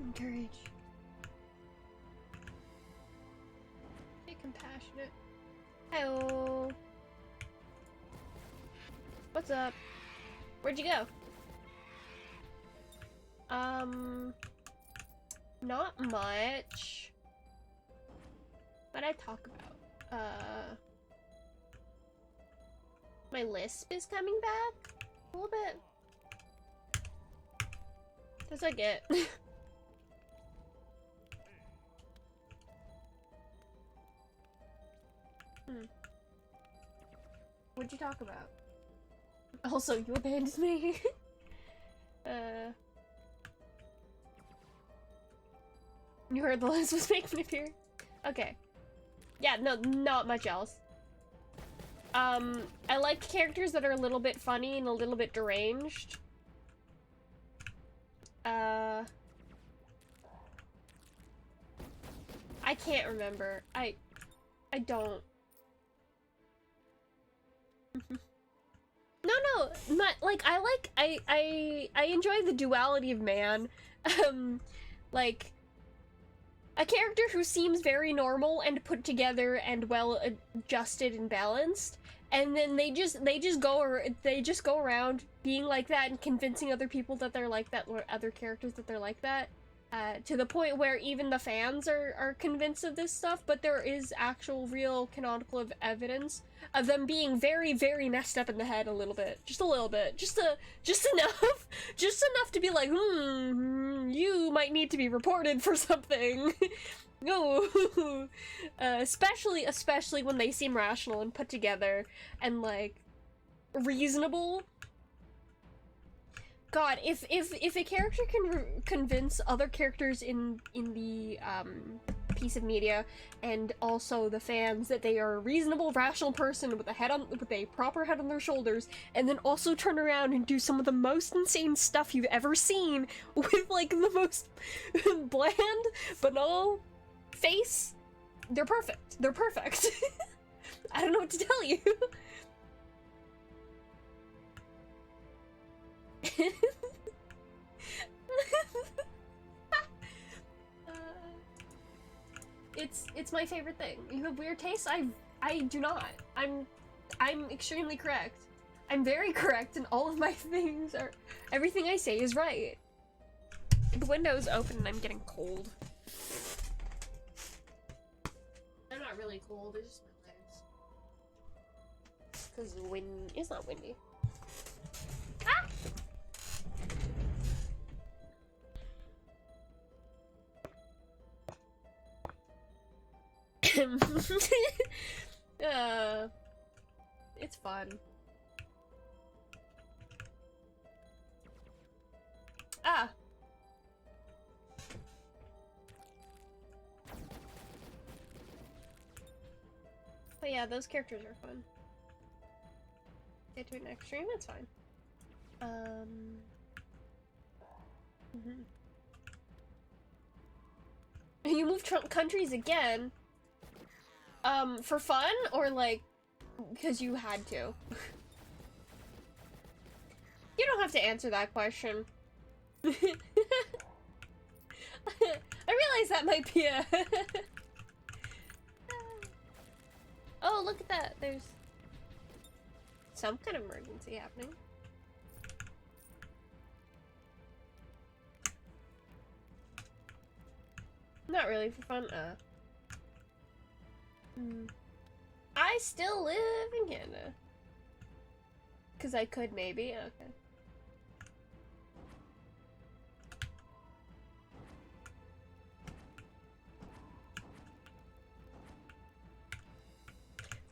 Encourage. Be compassionate. Hello. What's up? Where'd you go? Not much. What'd I talk about? My lisp is coming back a little bit. That's like it. What'd you talk about? Also, you abandoned me. You heard the list was making it appear? Okay. Yeah, no, not much else. I like characters that are a little bit funny and a little bit deranged. I can't remember. I don't. No, not like I enjoy the duality of man. Like a character who seems very normal and put together and well adjusted and balanced, and then they just go around being like that and convincing other people that they're like that, or other characters that they're like that, to the point where even the fans are convinced of this stuff, but there is actual real canonical evidence of them being very, very messed up in the head a little bit. Just a little bit. Just enough. Just enough to be like, you might need to be reported for something. No. Especially when they seem rational and put together and, like, reasonable. God, if a character can convince other characters in the piece of media and also the fans that they are a reasonable, rational person with a proper head on their shoulders, and then also turn around and do some of the most insane stuff you've ever seen with like the most bland, banal face, they're perfect. They're perfect. I don't know what to tell you. It's my favorite thing. You have weird tastes? I do not. I'm extremely correct. I'm very correct, and all of my things are, everything I say is right. The window's open and I'm getting cold. I'm not really cold, it's just my legs. Because it's not windy. Ah! It's fun. Ah! But yeah, those characters are fun. Get to an extreme, that's fine. You moved countries again? For fun? Or like, because you had to? You don't have to answer that question. I realize that might be a... Oh, look at that. There's some kind of emergency happening. Not really for fun. I still live in Canada. Because I could maybe. Okay.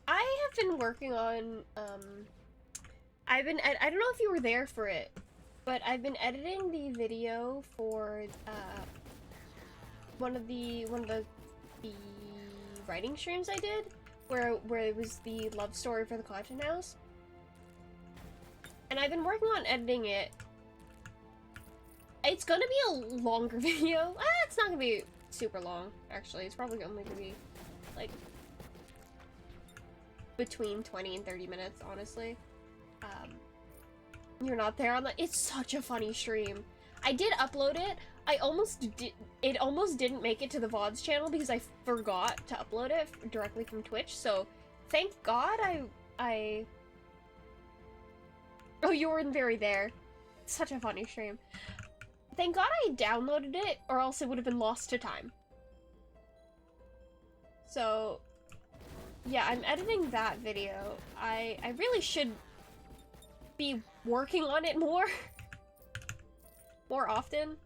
I have been working on, I don't know if you were there for it, but I've been editing the video for, one of the writing streams I did, where it was the love story for the Content House. And I've been working on editing it. It's gonna be a longer video. It's not gonna be super long, actually. It's probably only gonna be, like, between 20 and 30 minutes, honestly. You're not there on the— It's such a funny stream. I did upload it. It almost didn't make it to the VODs channel because I forgot to upload it directly from Twitch, so thank God I... Oh, you weren't very there. Such a funny stream. Thank God I downloaded it, or else it would have been lost to time. So, yeah, I'm editing that video. I really should be working on it more. More often.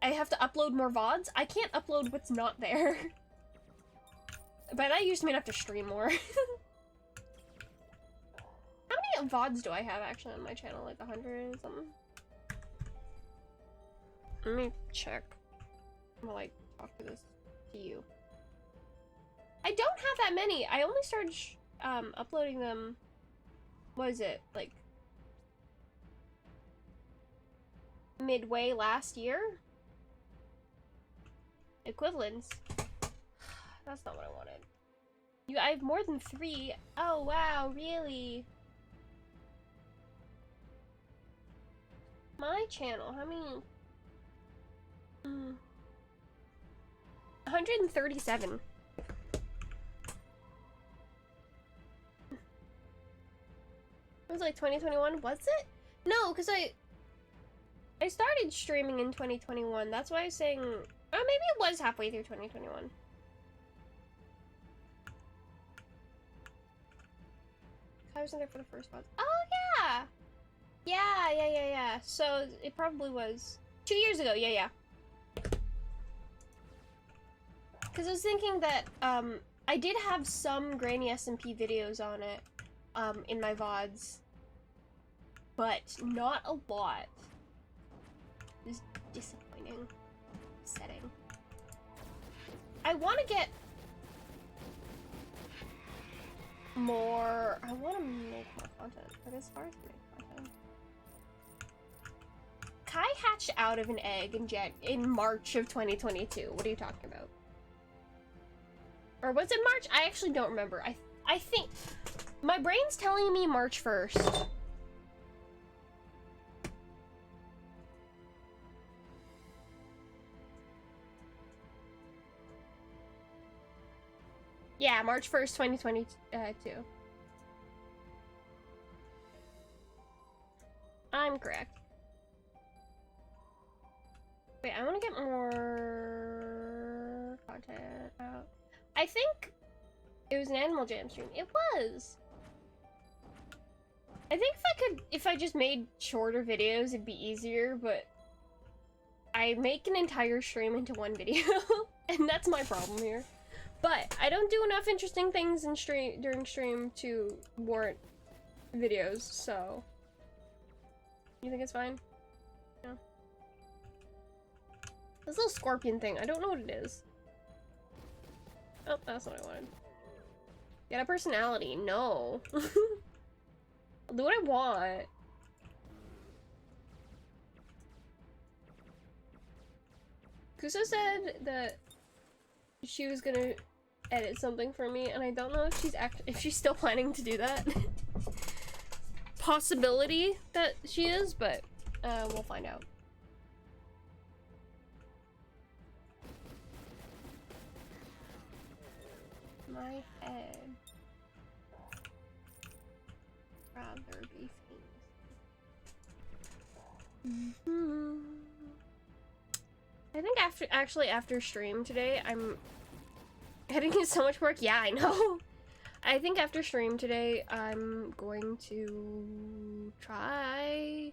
I have to upload more VODs. I can't upload what's not there. By that, you just mean I have to stream more. How many VODs do I have actually on my channel? Like 100 or something? Let me check. While I talk to you. I don't have that many. I only started uploading them, what is it, like midway last year? Equivalents. That's not what I wanted. I have more than 3. Oh wow, really? My channel, how many? 137. It was like 2021, was it? No, because I started streaming in 2021. That's why I was saying, oh, maybe it was halfway through 2021. I wasn't there for the first one. Oh, yeah! Yeah. So, it probably was 2 years ago. Yeah. Because I was thinking that, I did have some Granny SMP videos on it, in my VODs. But not a lot. It was disappointing. Setting. I want to get more. I want to make more content, but it's hard to make content. Kai hatched out of an egg in March of 2022. What are you talking about? Or was it March? I actually don't remember. I think my brain's telling me March 1st. Yeah, March 1st, 2022. I'm correct. Wait, I want to get more content out. I think it was an Animal Jam stream. It was. I think if I just made shorter videos, it'd be easier, but I make an entire stream into one video, and that's my problem here. But I don't do enough interesting things in during stream to warrant videos, so you think it's fine? Yeah. This little scorpion thing, I don't know what it is. Oh, that's what I wanted. Get a personality. No. I'll do what I want. Kusa said that she was gonna edit something for me, and I don't know if she's still planning to do that. Possibility that she is, but we'll find out. My head. Rather be famous. I think after stream today, I'm heading in so much work. Yeah, I know. I think after stream today, I'm going to try.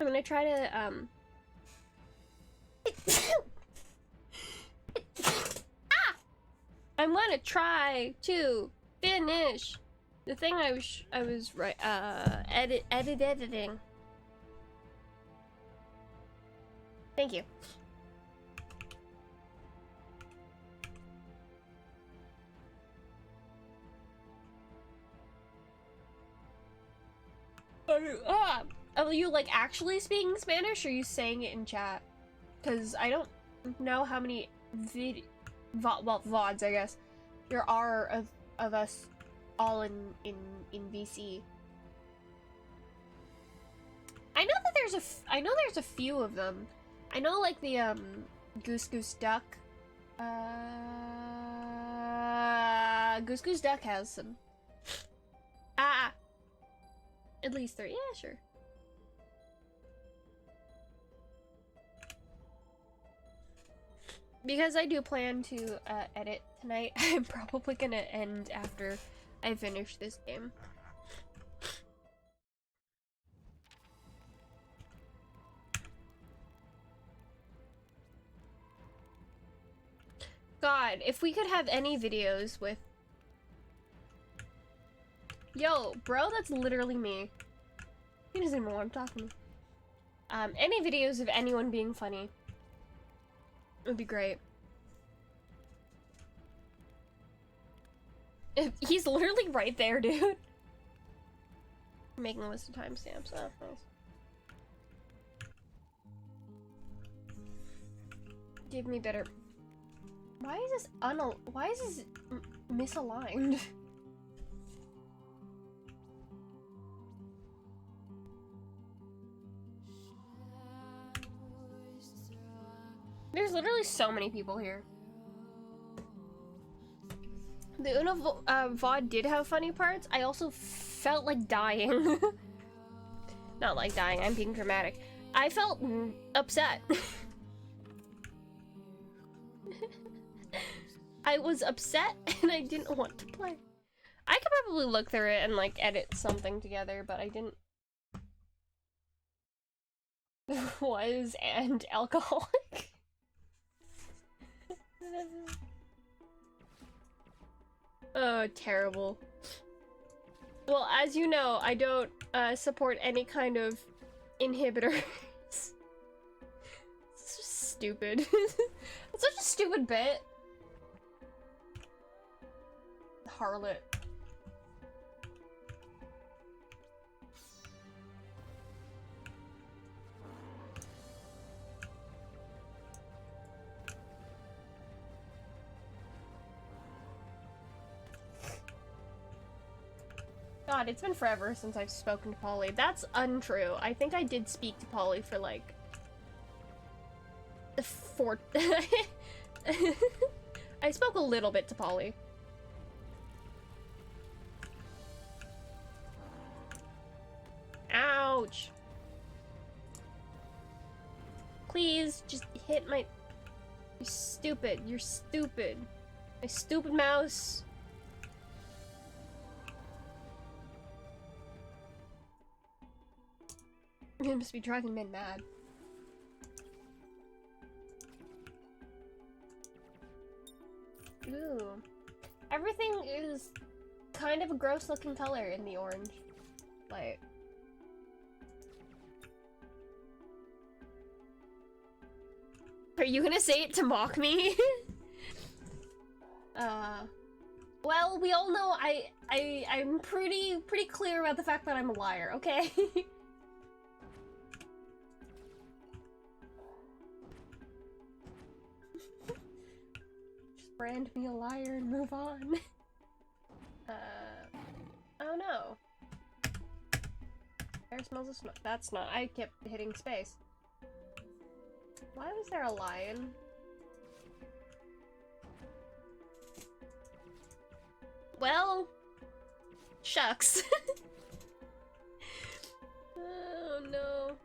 I'm gonna try to I'm gonna try to finish the thing I was editing. Thank you. Are you like actually speaking Spanish, or are you saying it in chat? Because I don't know how many VODs, I guess, there are of us all in VC. I know that there's a few of them. I know like the Goose Goose Duck. Goose Goose Duck has some. At least 3. Yeah, sure. Because I do plan to edit tonight, I'm probably gonna end after I finish this game. God, if we could have any videos with... Yo, bro, that's literally me. He doesn't even know what I'm talking about. Any videos of anyone being funny would be great. He's literally right there, dude. I'm making a list of timestamps. Oh, nice. Give me better... Why is this misaligned? There's literally so many people here. The Uno VOD did have funny parts. I also felt like dying. Not like dying, I'm being dramatic. I felt upset. I was upset and I didn't want to play. I could probably look through it and like edit something together, but I didn't. Was and alcoholic. Oh, terrible. Well, as you know, I don't support any kind of inhibitors. It's just stupid. It's such a stupid bit. Harlot. God, it's been forever since I've spoken to Polly. That's untrue. I think I did speak to Polly for like... I spoke a little bit to Polly. Ouch. Please, just hit my... You're stupid. You're stupid. My stupid mouse. It must be driving men mad. Ooh. Everything is kind of a gross looking color in the orange. Like... Are you gonna say it to mock me? Well, we all know I'm pretty clear about the fact that I'm a liar, okay? Just brand me a liar and move on. Oh no. Air smells of smoke. That's not. I kept hitting space. Why was there a lion? Well, shucks. Oh no.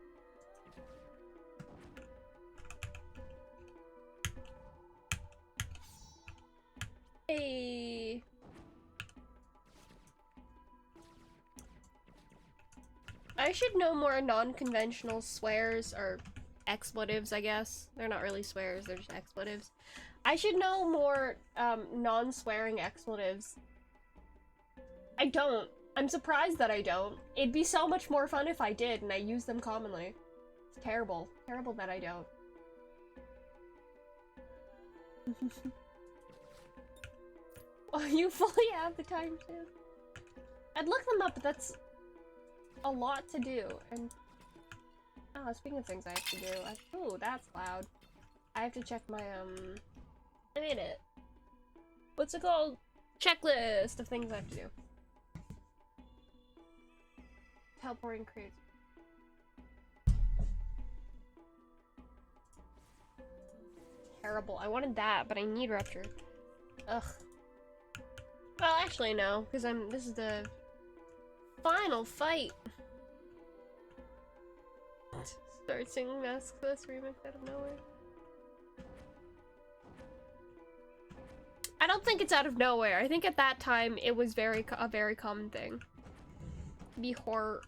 Hey. I should know more non-conventional swears, or expletives, I guess. They're not really swears, they're just expletives. I should know more non-swearing expletives. I don't. I'm surprised that I don't. It'd be so much more fun if I did and I use them commonly. It's terrible. Terrible that I don't. Oh, you fully have the time to. I'd look them up, but that's a lot to do. And oh, speaking of things I have to do, oh, that's loud. I have to check my I made it. What's it called? Checklist of things I have to do. Teleporting creates. Terrible. I wanted that, but I need Rupture. Ugh. Well, actually no, because this is the final fight. Start singing Mask Quest remix out of nowhere. I don't think it's out of nowhere. I think at that time it was a very common thing. Be heard.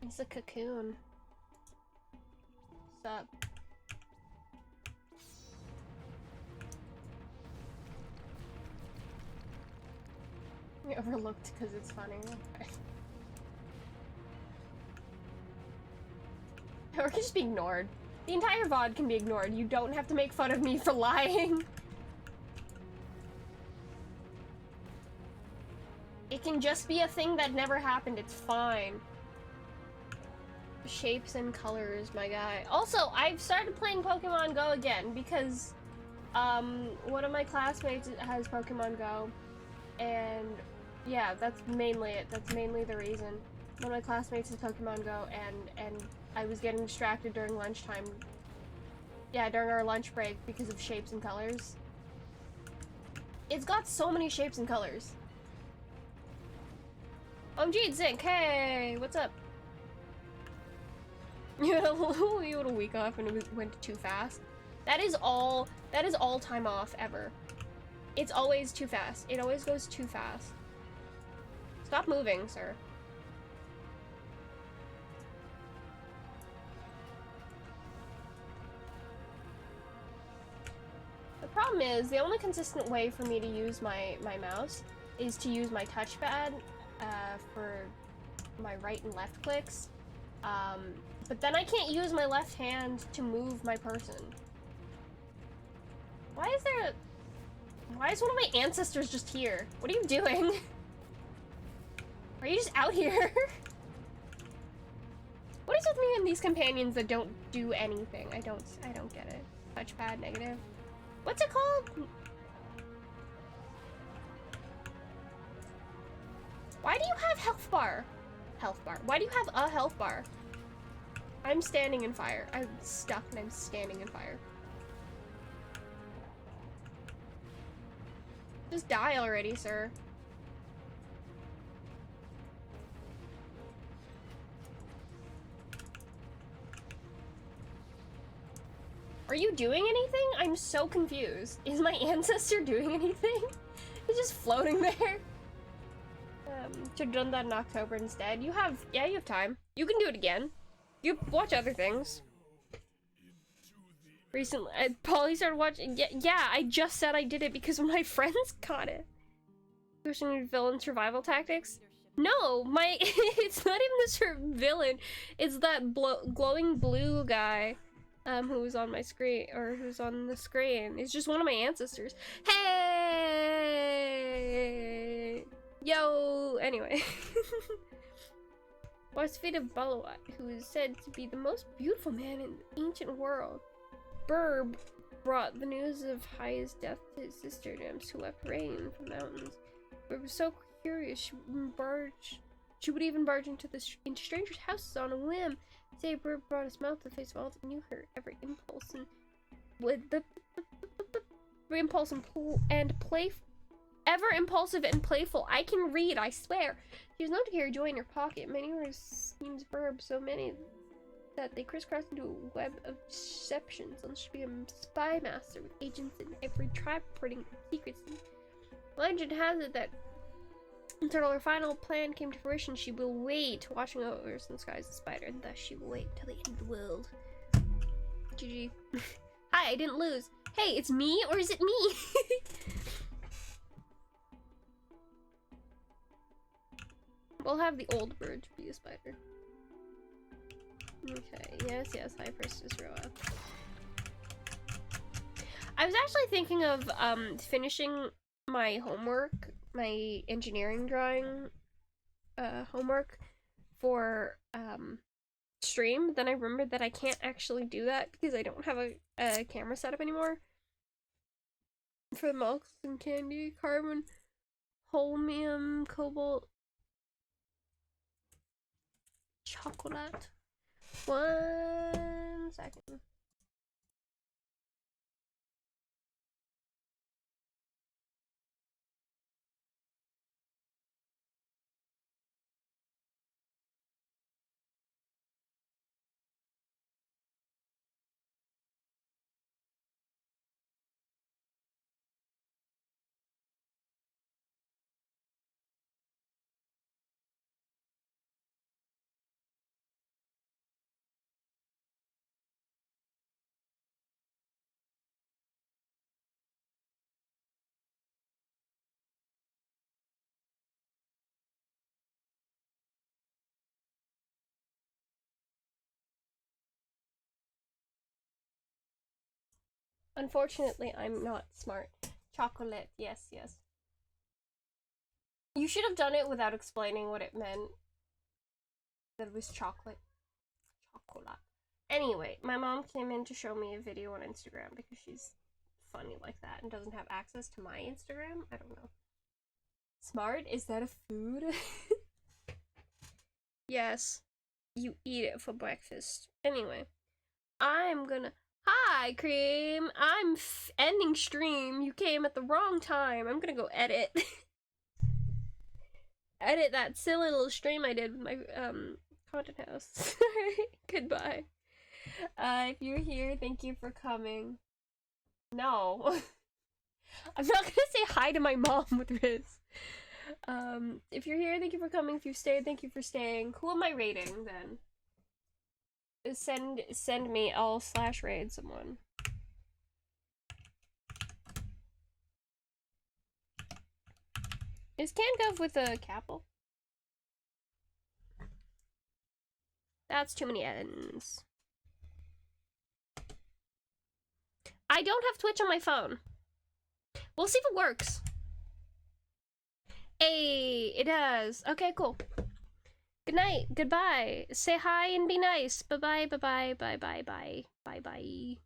It's a cocoon. What's up? You overlooked because it's funny. Okay. Or it can just be ignored. The entire VOD can be ignored. You don't have to make fun of me for lying. It can just be a thing that never happened. It's fine. Shapes and colors, my guy. Also, I've started playing Pokemon Go again because one of my classmates has Pokemon Go, and yeah, that's mainly it. That's mainly the reason. One of my classmates has Pokemon Go, and I was getting distracted during lunchtime. Yeah, during our lunch break because of shapes and colors. It's got so many shapes and colors. OMG, Zinc, hey, what's up? You had a week off and it went too fast. That is all time off ever. It's always too fast. It always goes too fast. Stop moving, sir. The problem is, the only consistent way for me to use my mouse is to use my touchpad for my right and left clicks. But then I can't use my left hand to move my person. Why is one of my ancestors just here? What are you doing? Are you just out here? What is with me and these companions that don't do anything? I don't get it. Touchpad negative. What's it called? Why do you have health bar? Health bar. Why do you have a health bar? I'm standing in fire. I'm stuck and I'm standing in fire. Just die already, sir. Are you doing anything? I'm so confused. Is my ancestor doing anything? He's just floating there. Should have done that in October instead. You have time. You can do it again. You watch other things. Recently, Polly started watching. Yeah, I just said I did it because my friends got it. Pushing villain survival tactics. No, my it's not even this villain. It's that glowing blue guy, who's on my screen, or who's on the screen. It's just one of my ancestors. Hey, yo. Anyway, Boss Fate of Balawat, who is said to be the most beautiful man in the ancient world. Burb brought the news of Hai's death to his sister Nymphs, who left rain from the mountains. Burb was so curious she would even barge into strangers' houses on a whim. Today, Burb brought a smile to the face of all that knew her. Every impulse and ever impulsive and playful. I can read, I swear. She was known to carry joy in her pocket. Many were schemes Burb, so many that they crisscrossed into a web of deceptions, and she became a spy master with agents in every tribe reporting secrets. Legend has it that until her final plan came to fruition, she will wait, watching over us in the sky as a spider, and thus she will wait till the end of the world. GG. Hi, I didn't lose. Hey, it's me, or is it me? We'll have the old bird be a spider. Okay, yes, High Priestess Roa. I was actually thinking of finishing my homework, my engineering drawing homework for stream. Then I remembered that I can't actually do that because I don't have a camera setup anymore. For the Malks and Candy, Carbon, Holmium, Cobalt, Chocolate. 1 second. Unfortunately, I'm not smart. Chocolate, yes. You should have done it without explaining what it meant. That it was chocolate. Chocolate. Anyway, my mom came in to show me a video on Instagram because she's funny like that and doesn't have access to my Instagram. I don't know. Smart? Is that a food? Yes. You eat it for breakfast. Anyway, I'm gonna... Hi, Cream! I'm ending stream. You came at the wrong time. I'm gonna go edit. Edit that silly little stream I did with my content house. Goodbye. If you're here, thank you for coming. No. I'm not gonna say hi to my mom with Riz. If you're here, thank you for coming. If you stayed, thank you for staying. Who am I raiding then? Send me, I'll slash raid someone. Is CanGov with a capital? That's too many N's. I don't have Twitch on my phone. We'll see if it works. Hey, it does. Okay, cool. Good night. Goodbye. Say hi and be nice. Bye-bye, bye-bye, bye-bye, bye. Bye-bye.